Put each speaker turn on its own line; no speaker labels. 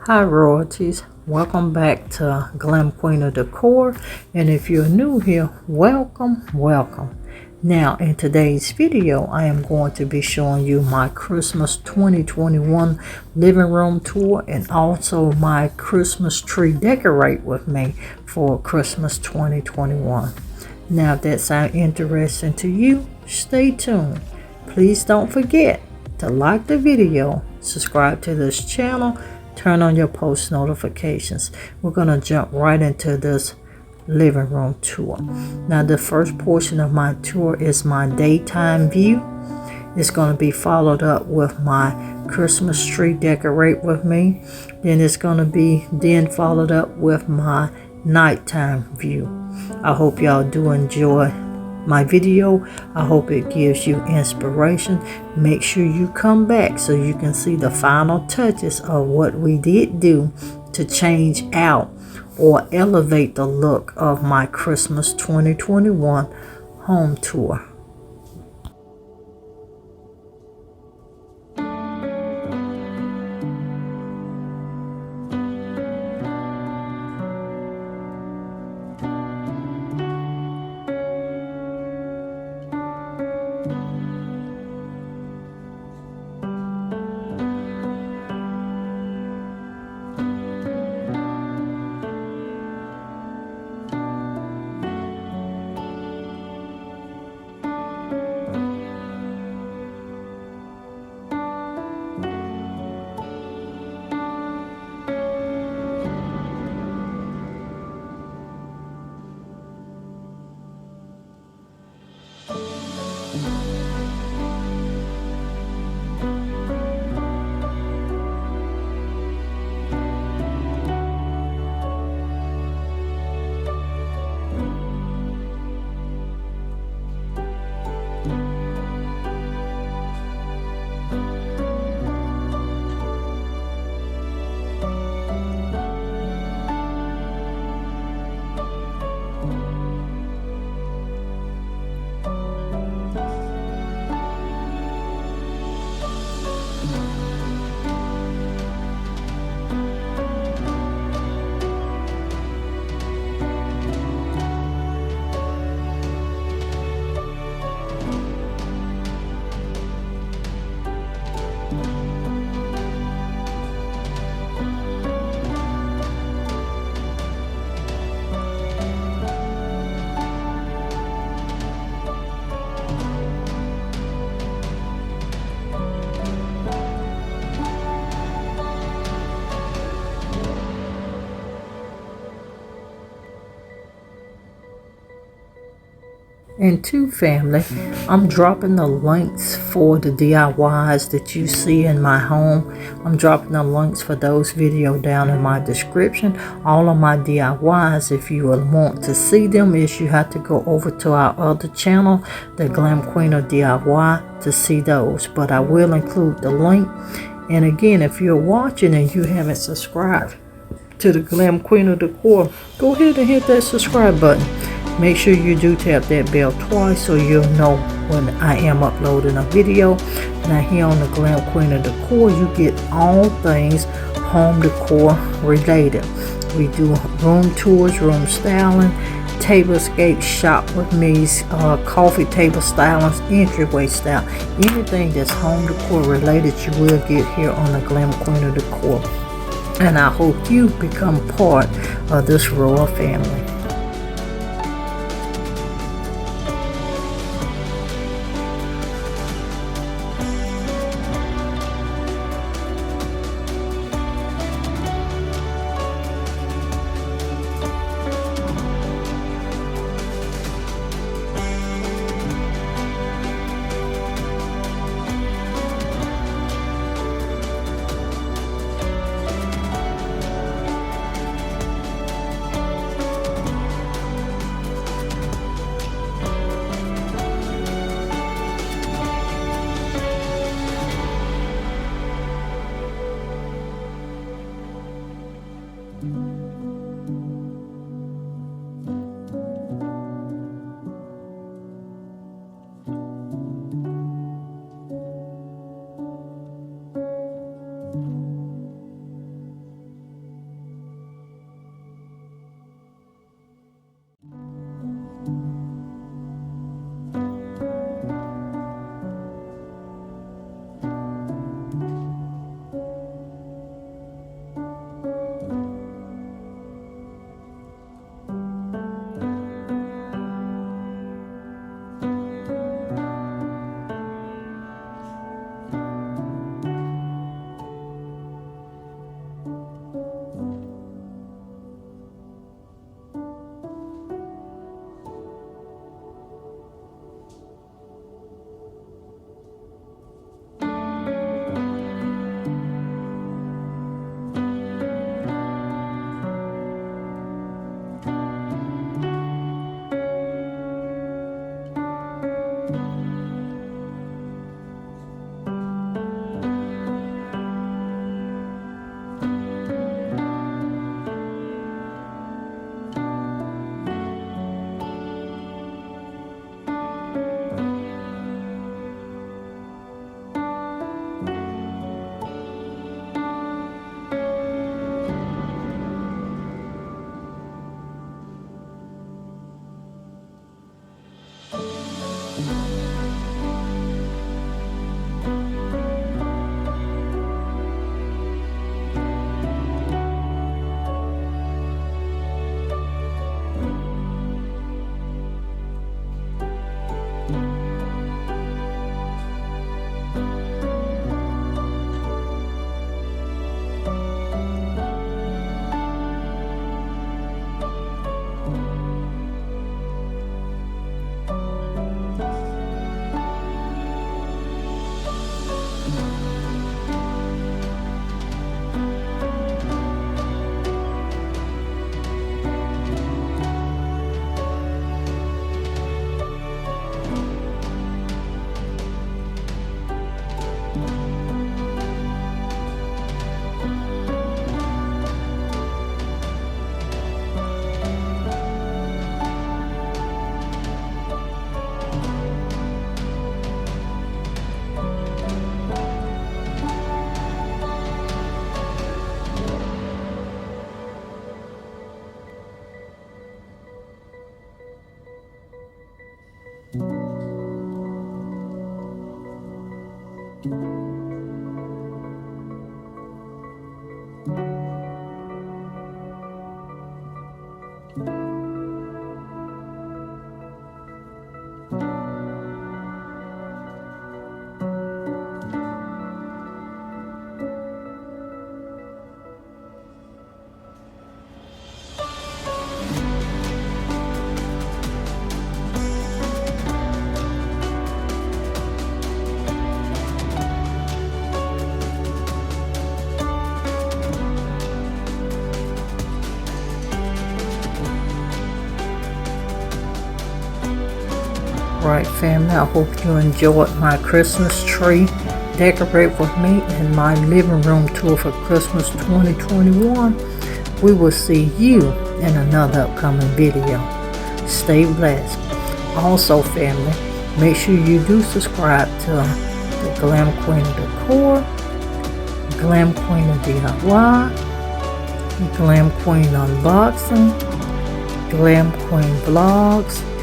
Hi royalties, welcome back to Glam Queen of Decor, and if you're new here, welcome. Now in today's video I am going to be showing you my Christmas 2021 living room tour and also my Christmas tree decorate with me for Christmas 2021. Now if that sounds interesting to you, stay tuned. Please don't forget to like the video, subscribe to this channel, turn on your post notifications. We're going to jump right into this living room tour. Now the first portion of my tour is my daytime view. It's going to be followed up with my Christmas tree decorate with me. Then it's going to be followed up with my nighttime view. I hope y'all do enjoy my video. I hope it gives you inspiration. Make sure you come back so you can see the final touches of what we did do to change out or elevate the look of my Christmas 2021 home tour. And two, family, I'm dropping the links for the DIYs that you see in my home. I'm dropping the links for those videos down in my description. All of my DIYs, if you would want to see them, is you have to go over to our other channel, the Glam Queen of DIY, to see those. But I will include the link. And again, if you're watching and you haven't subscribed to the Glam Queen of Decor, go ahead and hit that subscribe button. Make sure you do tap that bell twice so you'll know when I am uploading a video. Now here on the Glam Queen of Decor, you get all things home decor related. We do room tours, room styling, tablescape shop with me, coffee table stylings, entryway style. Anything that's home decor related you will get here on the Glam Queen of Decor. And I hope you become part of this royal family. Right, family, I hope you enjoyed my Christmas tree decorate with me in my living room tour for Christmas 2021. We will see you in another upcoming video. Stay blessed. Also, family, make sure you do subscribe to the Glam Queen of Decor, Glam Queen of DIY, Glam Queen Unboxing, Glam Queen Vlogs,